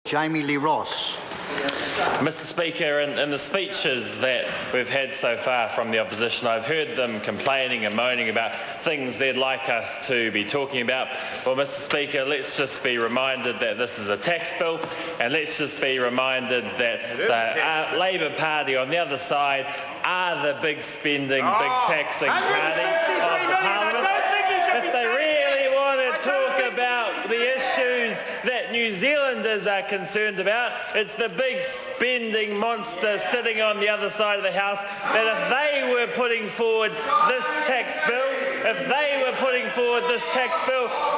Jami-Lee Ross. Mr Speaker, in the speeches that we've had so far from the opposition, I've heard them complaining and moaning about things they'd like us to be talking about. Well, Mr Speaker, let's just be reminded that this is a tax bill, and let's just be reminded that the Labour Party on the other side are the big spending, big taxing party of the Parliament. If they really want to talk about the issues that New Zealanders are concerned about, it's the big spending monster sitting on the other side of the House, that if they were putting forward this tax bill,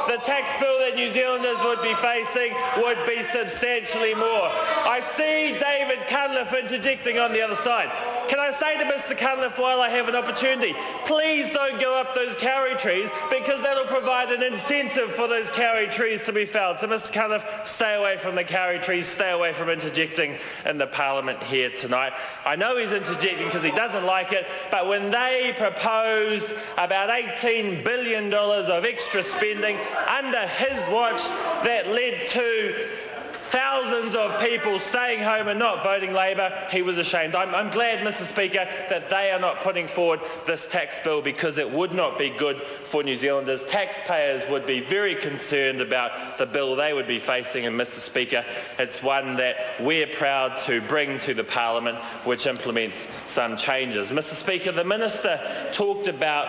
the tax bill that New Zealanders would be facing would be substantially more. I see David Cunliffe interjecting on the other side. Can I say to Mr Cunliffe, while I have an opportunity, please don't go up those kauri trees, because that'll provide an incentive for those kauri trees to be felled. So Mr Cunliffe, stay away from the kauri trees, stay away from interjecting in the Parliament here tonight. I know he's interjecting because he doesn't like it, but when they proposed about $18 billion of extra spending under his watch, that led to thousands of people staying home and not voting Labour, he was ashamed. I'm glad, Mr Speaker, that they are not putting forward this tax bill, because it would not be good for New Zealanders. Taxpayers would be very concerned about the bill they would be facing, and Mr Speaker, it's one that we're proud to bring to the Parliament, which implements some changes. Mr Speaker, the Minister talked about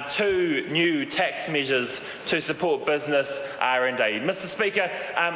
two new tax measures to support business R&D. Mr Speaker,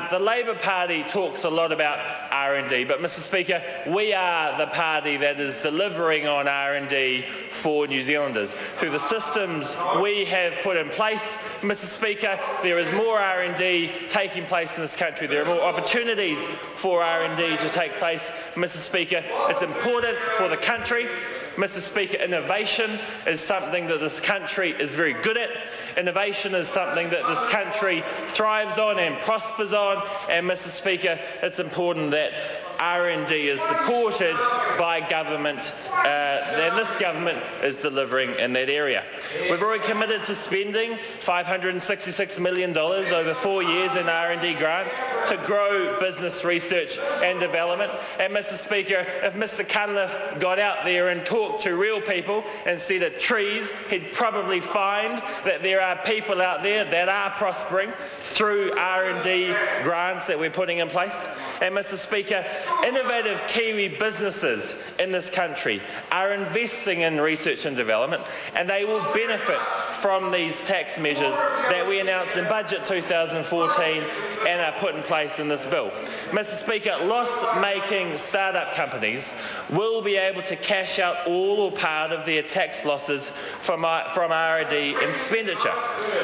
the Labour Party talks a lot about R&D, but Mr Speaker, we are the party that is delivering on R&D for New Zealanders. Through the systems we have put in place, Mr Speaker, there is more R&D taking place in this country. There are more opportunities for R&D to take place. Mr Speaker, it's important for the country. Mr Speaker, innovation is something that this country is very good at. Innovation is something that this country thrives on and prospers on, and Mr Speaker, it's important that R&D is supported by government, and this government is delivering in that area. We've already committed to spending $566 million over 4 years in R&D grants to grow business research and development. And Mr Speaker, if Mr Cunliffe got out there and talked to real people instead of trees, he'd probably find that there are people out there that are prospering through R&D grants that we're putting in place. And Mr Speaker, innovative Kiwi businesses in this country are investing in research and development, and they will benefit from these tax measures that we announced in Budget 2014 and are put in place in this bill. Mr Speaker, loss-making start-up companies will be able to cash out all or part of their tax losses from R&D expenditure.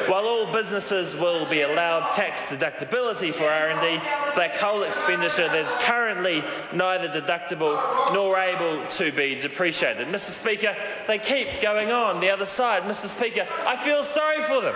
While all businesses will be allowed tax deductibility for R&D, black hole expenditure that is currently neither deductible nor able to be depreciated. Mr Speaker, they keep going on the other side. Mr Speaker, I feel sorry for them.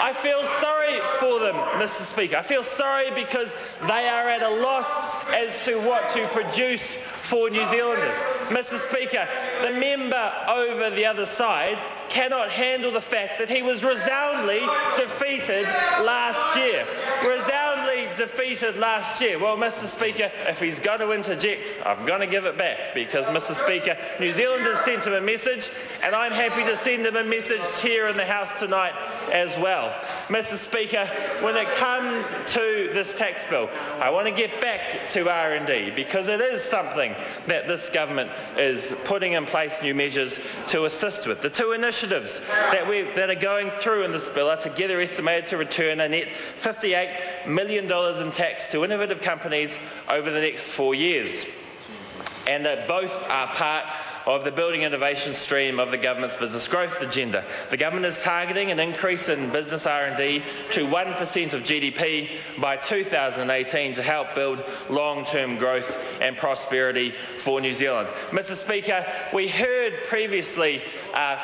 I feel sorry for them, Mr Speaker. I feel sorry because they are at a loss as to what to produce for New Zealanders. Mr Speaker, the member over the other side cannot handle the fact that he was resoundingly defeated last year. Resoundingly defeated last year. Well, Mr Speaker, if he's going to interject, I'm going to give it back, because, Mr Speaker, New Zealanders sent him a message, and I'm happy to send him a message here in the House tonight as well. Mr Speaker, when it comes to this tax bill, I want to get back to R&D, because it is something that this government is putting in place new measures to assist with. The two initiatives that are going through in this bill are together estimated to return a net $58 million in tax to innovative companies over the next 4 years, and that both are part of the building innovation stream of the government's business growth agenda. The government is targeting an increase in business R&D to 1% of GDP by 2018 to help build long-term growth and prosperity for New Zealand. Mr Speaker, we heard previously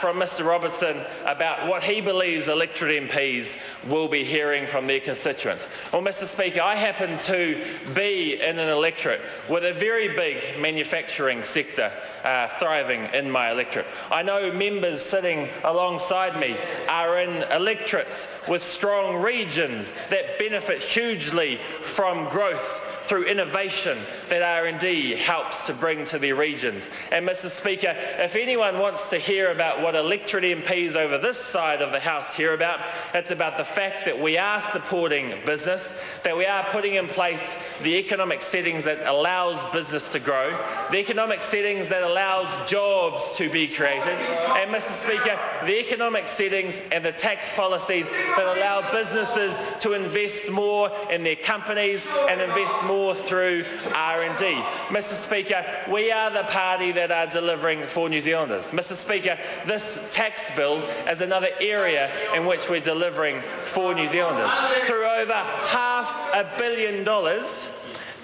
from Mr Robertson about what he believes electorate MPs will be hearing from their constituents. Well, Mr Speaker, I happen to be in an electorate with a very big manufacturing sector thriving in my electorate. I know members sitting alongside me are in electorates with strong regions that benefit hugely from growth through innovation that R&D helps to bring to their regions. And Mr. Speaker, if anyone wants to hear about what electorate MPs over this side of the House hear about, it's about the fact that we are supporting business, that we are putting in place the economic settings that allows business to grow, the economic settings that allows jobs to be created, and Mr. Speaker, the economic settings and the tax policies that allow businesses to invest more in their companies and invest more through R&D. Mr. Speaker, we are the party that are delivering for New Zealanders. Mr. Speaker, this tax bill is another area in which we're delivering for New Zealanders. Through over $500 million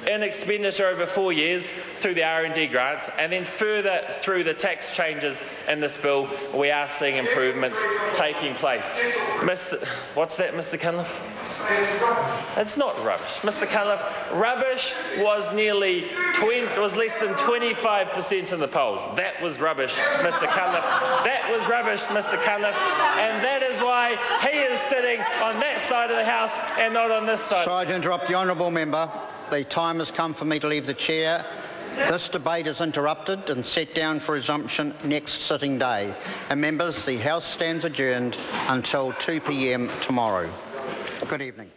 in expenditure over 4 years through the R&D grants, and then further through the tax changes in this bill, we are seeing improvements taking place. What's that, Mr. Cunliffe? It's not rubbish. Mr. Cunliffe, rubbish was less than 25% in the polls. That was rubbish, Mr. Cunliffe. That was rubbish, Mr. Cunliffe, and that is why he is sitting on that side of the House and not on this side. Sorry to interrupt the honourable member. The time has come for me to leave the chair. This debate is interrupted and set down for resumption next sitting day. And members, the House stands adjourned until 2 p.m. tomorrow. Good evening.